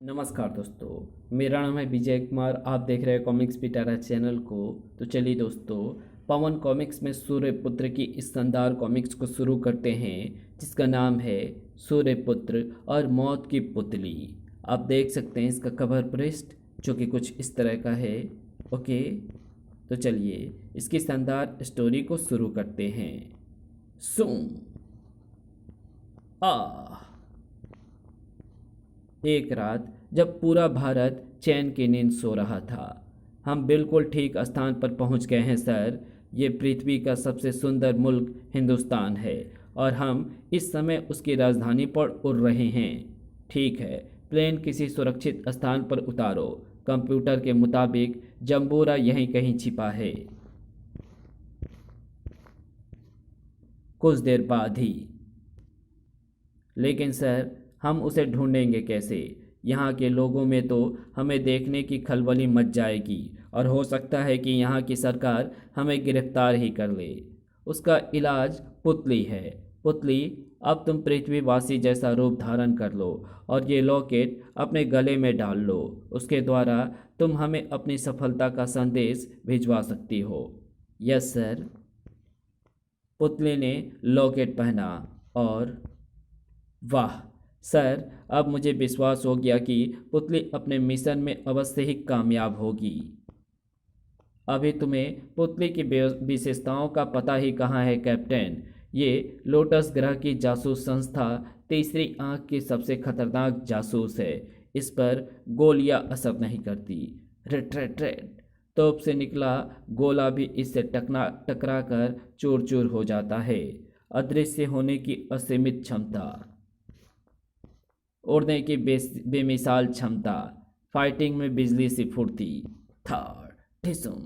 नमस्कार दोस्तों, मेरा नाम है विजय कुमार। आप देख रहे हैं कॉमिक्स पिटारा चैनल को। तो चलिए दोस्तों, पवन कॉमिक्स में सूर्यपुत्र की इस शानदार कॉमिक्स को शुरू करते हैं, जिसका नाम है सूर्यपुत्र और मौत की पुतली। आप देख सकते हैं इसका कवर पृष्ठ, जो कि कुछ इस तरह का है। ओके, तो चलिए इसकी शानदार स्टोरी को शुरू करते हैं। सुम आ एक रात जब पूरा भारत चैन की नींद सो रहा था। हम बिल्कुल ठीक स्थान पर पहुंच गए हैं सर। ये पृथ्वी का सबसे सुंदर मुल्क हिंदुस्तान है और हम इस समय उसकी राजधानी पर उड़ रहे हैं। ठीक है, प्लेन किसी सुरक्षित स्थान पर उतारो। कंप्यूटर के मुताबिक जम्बूरा यहीं कहीं छिपा है। कुछ देर बाद ही, लेकिन सर हम उसे ढूंढेंगे कैसे? यहाँ के लोगों में तो हमें देखने की खलबली मच जाएगी और हो सकता है कि यहाँ की सरकार हमें गिरफ्तार ही कर ले। उसका इलाज पुतली है। पुतली, अब तुम पृथ्वीवासी जैसा रूप धारण कर लो और ये लॉकेट अपने गले में डाल लो। उसके द्वारा तुम हमें अपनी सफलता का संदेश भिजवा सकती हो। Yes sir. पुतली ने लॉकेट पहना और वाह सर, अब मुझे विश्वास हो गया कि पुतली अपने मिशन में अवश्य ही कामयाब होगी। अभी तुम्हें पुतली की विशेषताओं का पता ही कहाँ है कैप्टन। ये लोटस ग्रह की जासूस संस्था तीसरी आंख की सबसे खतरनाक जासूस है। इस पर गोलियां असर नहीं करती। रेट रेट रेट, तोप से निकला गोला भी इससे टकरा कर चूर चूर हो जाता है। अदृश्य होने की असीमित क्षमता, उड़ने की बेमिसाल क्षमता, फाइटिंग में बिजली सी फुर्ती। थार ठिसुम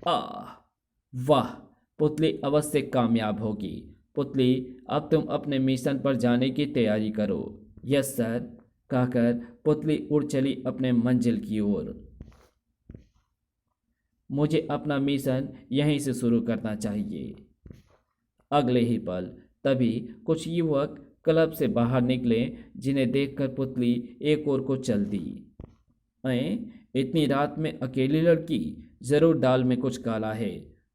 आह, वाह, पुतली अवश्य कामयाब होगी। पुतली, अब तुम अपने मिशन पर जाने की तैयारी करो। यस सर, कहकर पुतली उड़ चली अपने मंजिल की ओर। मुझे अपना मिशन यहीं से शुरू करना चाहिए। अगले ही पल तभी कुछ युवक क्लब से बाहर निकले, जिन्हें देखकर पुतली एक ओर को चल दी। अं, इतनी रात में अकेली लड़की? जरूर दाल में कुछ काला है।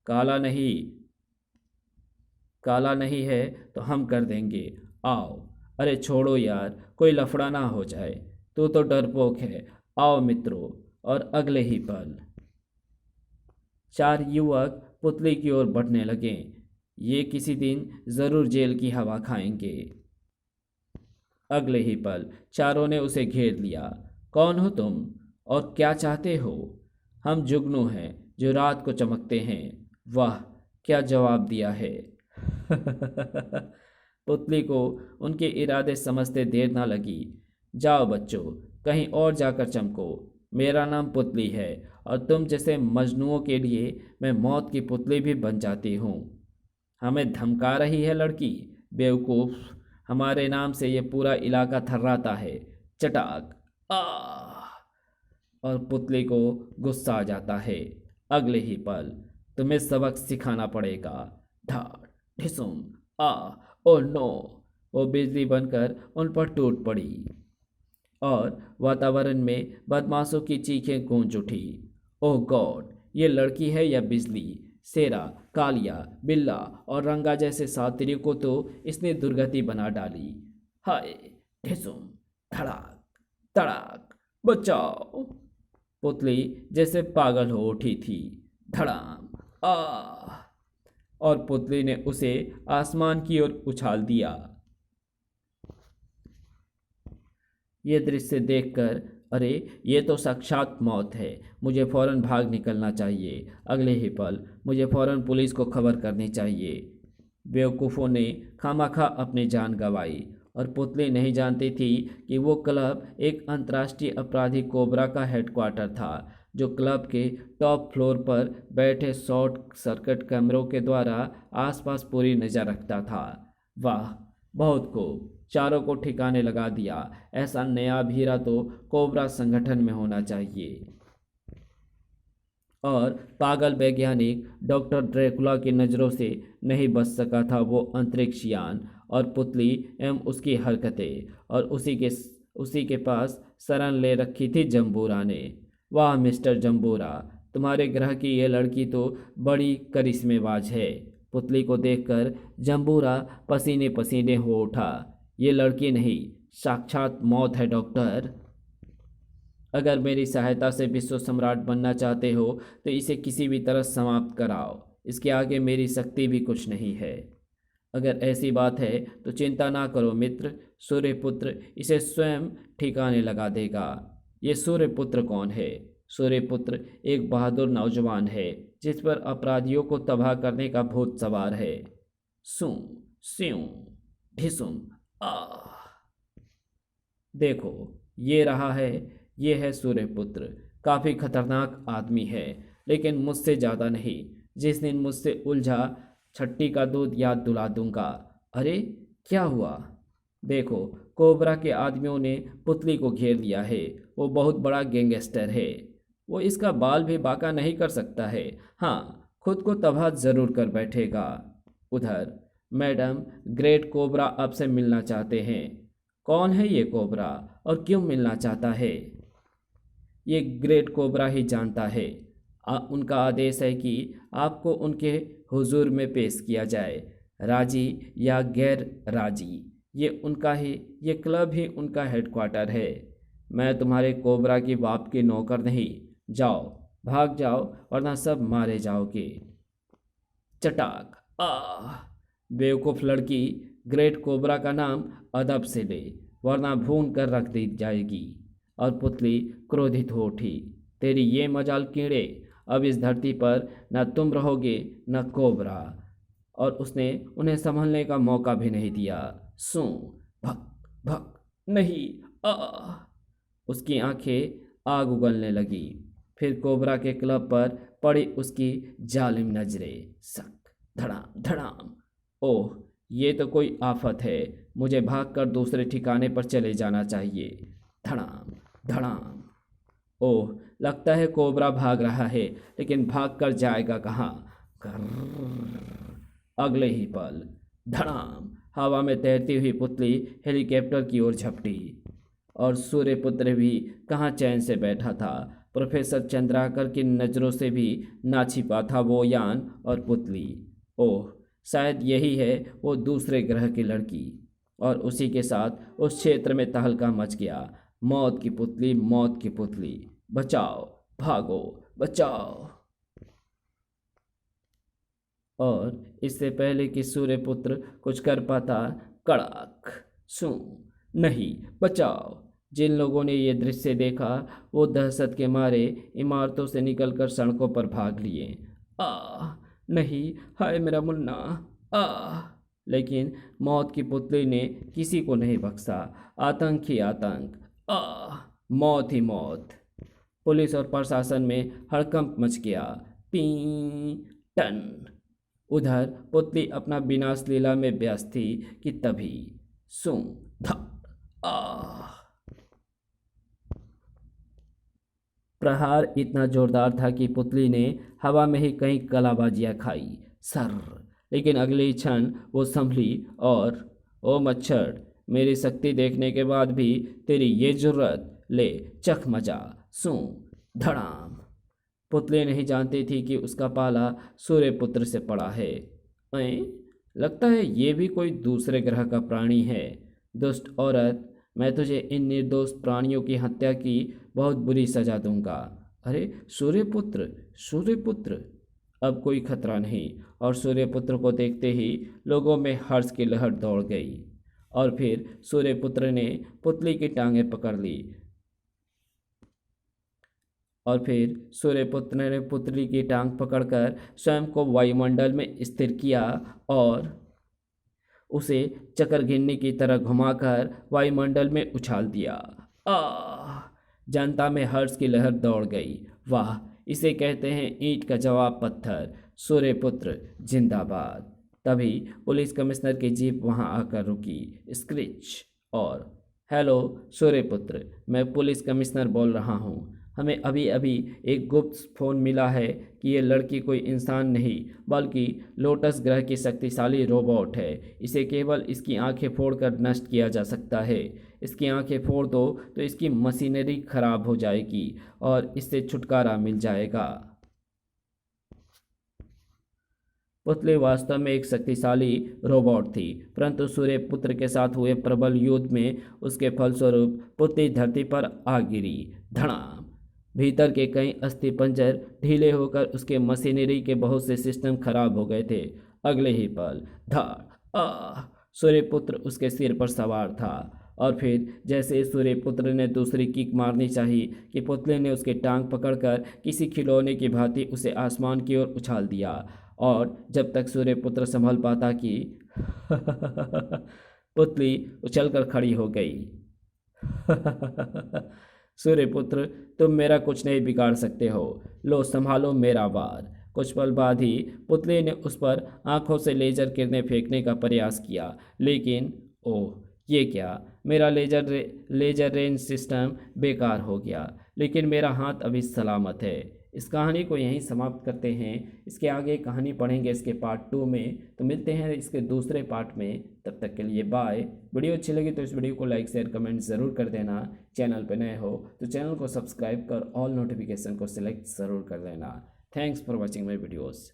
काला नहीं, काला नहीं है तो हम कर देंगे। आओ। अरे छोड़ो यार, कोई लफड़ा ना हो जाए। तू तो डरपोक है। आओ मित्रों। और अगले ही पल चार युवक पुतली की ओर बढ़ने लगे। ये किसी दिन जरूर जेल की हवा खाएंगे। अगले ही पल चारों ने उसे घेर लिया। कौन हो तुम और क्या चाहते हो? हम जुगनू हैं जो रात को चमकते हैं। वाह, क्या जवाब दिया है। पुतली को उनके इरादे समझते देर ना लगी। जाओ बच्चों, कहीं और जाकर चमको। मेरा नाम पुतली है और तुम जैसे मजनुओं के लिए मैं मौत की पुतली भी बन जाती हूँ। हमें धमका रही है लड़की? बेवकूफ, हमारे नाम से ये पूरा इलाका थर्राता है। चटाक आ, और पुतली को गुस्सा आ जाता है। अगले ही पल तुम्हें सबक सिखाना पड़ेगा। धाड़ ढिसुम आ, ओ नो, वो बिजली बनकर उन पर टूट पड़ी और वातावरण में बदमाशों की चीखें गूंज उठी। ओह गॉड, ये लड़की है या बिजली? शेरा, कालिया, बिल्ला और रंगा जैसे सात्रियों को तो इसने दुर्गति बना डाली। हाय ठिसुम, धड़ाक तड़ाक, बचाओ। पुतली जैसे पागल हो उठी थी। धड़ाम आ, और पुतली ने उसे आसमान की ओर उछाल दिया। ये दृश्य देखकर, अरे ये तो साक्षात मौत है। मुझे फौरन भाग निकलना चाहिए। अगले ही पल मुझे फौरन पुलिस को खबर करनी चाहिए। बेवकूफ़ों ने खामखा अपनी जान गंवाई और पुतली नहीं जानती थी कि वो क्लब एक अंतर्राष्ट्रीय अपराधी कोबरा का हेडक्वार्टर था, जो क्लब के टॉप फ्लोर पर बैठे शॉर्ट सर्किट कैमरों के द्वारा आसपास पूरी नज़र रखता था। वाह, बहुत खूब, चारों को ठिकाने लगा दिया। ऐसा नया हीरा तो कोबरा संगठन में होना चाहिए। और पागल वैज्ञानिक डॉक्टर ड्रैकुला की नज़रों से नहीं बच सका था वो अंतरिक्ष यान और पुतली एवं उसकी हरकतें, और उसी के पास शरण ले रखी थी जम्बूरा ने। वाह मिस्टर जम्बूरा, तुम्हारे ग्रह की ये लड़की तो बड़ी करिश्मेबाज है। पुतली को देखकर जम्बूरा पसीने पसीने हो उठा। ये लड़की नहीं, साक्षात मौत है डॉक्टर। अगर मेरी सहायता से विश्व सम्राट बनना चाहते हो तो इसे किसी भी तरह समाप्त कराओ। इसके आगे मेरी शक्ति भी कुछ नहीं है। अगर ऐसी बात है तो चिंता ना करो मित्र, सूर्यपुत्र इसे स्वयं ठिकाने लगा देगा। ये सूर्यपुत्र कौन है? सूर्यपुत्र एक बहादुर नौजवान है जिस पर अपराधियों को तबाह करने का भूत सवार है। सू स्यूं ढिसुम आ। देखो, ये रहा है, ये है सूर्यपुत्र। काफ़ी खतरनाक आदमी है, लेकिन मुझसे ज़्यादा नहीं। जिस दिन मुझसे उलझा, छट्टी का दूध याद दिला दूंगा। अरे क्या हुआ? देखो, कोबरा के आदमियों ने पुतली को घेर लिया है। वो बहुत बड़ा गैंगस्टर है। वो इसका बाल भी बांका नहीं कर सकता है। हाँ, खुद को तबाह जरूर कर बैठेगा। उधर मैडम, ग्रेट कोबरा आपसे मिलना चाहते हैं। कौन है ये कोबरा और क्यों मिलना चाहता है? ये ग्रेट कोबरा ही जानता है। उनका आदेश है कि आपको उनके हुजूर में पेश किया जाए, राजी या गैर राजी। ये क्लब ही उनका हेडक्वार्टर है। मैं तुम्हारे कोबरा की बाप की नौकर नहीं। जाओ, भाग जाओ, वरना सब मारे जाओगे। चटाक आ। बेवकूफ़ लड़की, ग्रेट कोबरा का नाम अदब से ले, वरना भून कर रख दी जाएगी। और पुतली क्रोधित हो उठी। तेरी ये मजाल कीड़े, अब इस धरती पर न तुम रहोगे न कोबरा। और उसने उन्हें संभलने का मौका भी नहीं दिया। सू भक भक नहीं आ। उसकी आंखें आग उगलने लगी। फिर कोबरा के क्लब पर पड़ी उसकी जालिम नजरें। सक धड़ाम धड़ाम। ओह, ये तो कोई आफत है। मुझे भागकर दूसरे ठिकाने पर चले जाना चाहिए। धड़ाम धड़ाम। ओह, लगता है कोबरा भाग रहा है, लेकिन भाग कर जाएगा कहाँ? अगले ही पल धड़ाम, हवा में तैरती हुई पुतली हेलीकॉप्टर की ओर झपटी। और सूर्यपुत्र भी कहाँ चैन से बैठा था। प्रोफेसर चंद्राकर की नज़रों से भी ना छिपा था वो यान और पुतली। ओह, शायद यही है वो दूसरे ग्रह की लड़की। और उसी के साथ उस क्षेत्र में तहलका मच गया। मौत की पुतली, मौत की पुतली, बचाओ, भागो, बचाओ। और इससे पहले कि सूर्यपुत्र कुछ कर पाता, कड़ाक सू। नहीं, बचाओ। जिन लोगों ने ये दृश्य देखा वो दहशत के मारे इमारतों से निकलकर सड़कों पर भाग लिए। नहीं, हाय मेरा मुन्ना, लेकिन मौत की पुतली ने किसी को नहीं बख्शा। आतंक ही आतंक, मौत ही मौत। पुलिस और प्रशासन में हड़कंप मच गया। पी टन। उधर पुतली अपना विनाश लीला में व्यस्त थी कि तभी सुं ध आ। प्रहार इतना जोरदार था कि पुतली ने हवा में ही कई कलाबाजियां खाई। सर, लेकिन अगले क्षण वो संभली और ओ मच्छर, मेरी शक्ति देखने के बाद भी तेरी ये जुर्रत, ले चख मजा। सूं धड़ाम। पुतली नहीं जानती थी कि उसका पाला सूर्यपुत्र से पड़ा है। लगता है ये भी कोई दूसरे ग्रह का प्राणी है। दुष्ट औरत, मैं तुझे इन निर्दोष प्राणियों की हत्या की बहुत बुरी सजा दूंगा। अरे सूर्यपुत्र, सूर्यपुत्र! अब कोई खतरा नहीं। और सूर्यपुत्र को देखते ही लोगों में हर्ष की लहर दौड़ गई। और फिर सूर्यपुत्र ने पुतली की टांगें पकड़ ली। और फिर सूर्यपुत्र ने पुतली की टांग पकड़कर स्वयं को वायुमंडल में स्थिर किया और उसे चक्रघिन्नी की तरह घुमाकर वायुमंडल में उछाल दिया। जनता में हर्ष की लहर दौड़ गई। वाह, इसे कहते हैं ईंट का जवाब पत्थर। सूर्यपुत्र जिंदाबाद। तभी पुलिस कमिश्नर की जीप वहां आकर रुकी। स्क्रिच और हेलो सूर्यपुत्र, मैं पुलिस कमिश्नर बोल रहा हूं। हमें अभी अभी एक गुप्त फोन मिला है कि ये लड़की कोई इंसान नहीं बल्कि लोटस ग्रह की शक्तिशाली रोबोट है। इसे केवल इसकी आंखें फोड़कर नष्ट किया जा सकता है। इसकी आंखें फोड़ दो तो इसकी मशीनरी खराब हो जाएगी और इससे छुटकारा मिल जाएगा। पुतली वास्तव में एक शक्तिशाली रोबोट थी, परंतु सूर्य पुत्र के साथ हुए प्रबल युद्ध में उसके फलस्वरूप पुतली धरती पर आ गिरी। धड़ाम। भीतर के कई अस्थिपंजर ढीले होकर उसके मशीनरी के बहुत से सिस्टम खराब हो गए थे। अगले ही पल धड़ आ सूर्यपुत्र उसके सिर पर सवार था और फिर जैसे ही सूर्यपुत्र ने दूसरी किक मारनी चाहिए कि पुतले ने उसकी टांग पकड़कर किसी खिलौने की भांति उसे आसमान की ओर उछाल दिया। और जब तक सूर्यपुत्र संभल पाता कि पुतली उछलकर खड़ी हो गई। सूर्यपुत्र, तुम मेरा कुछ नहीं बिगाड़ सकते हो, लो संभालो मेरा वार। कुछ पल बाद ही पुतले ने उस पर आंखों से लेजर किरणें फेंकने का प्रयास किया, लेकिन ओह ये क्या, मेरा लेजर रेंज सिस्टम बेकार हो गया, लेकिन मेरा हाथ अभी सलामत है। इस कहानी को यहीं समाप्त करते हैं। इसके आगे कहानी पढ़ेंगे इसके पार्ट 2 में, तो मिलते हैं इसके दूसरे पार्ट में। तब तक के लिए बाय। वीडियो अच्छी लगी तो इस वीडियो को लाइक शेयर कमेंट ज़रूर कर देना। चैनल पर नए हो तो चैनल को सब्सक्राइब कर ऑल नोटिफिकेशन को सिलेक्ट ज़रूर कर देना। Thanks for watching my videos.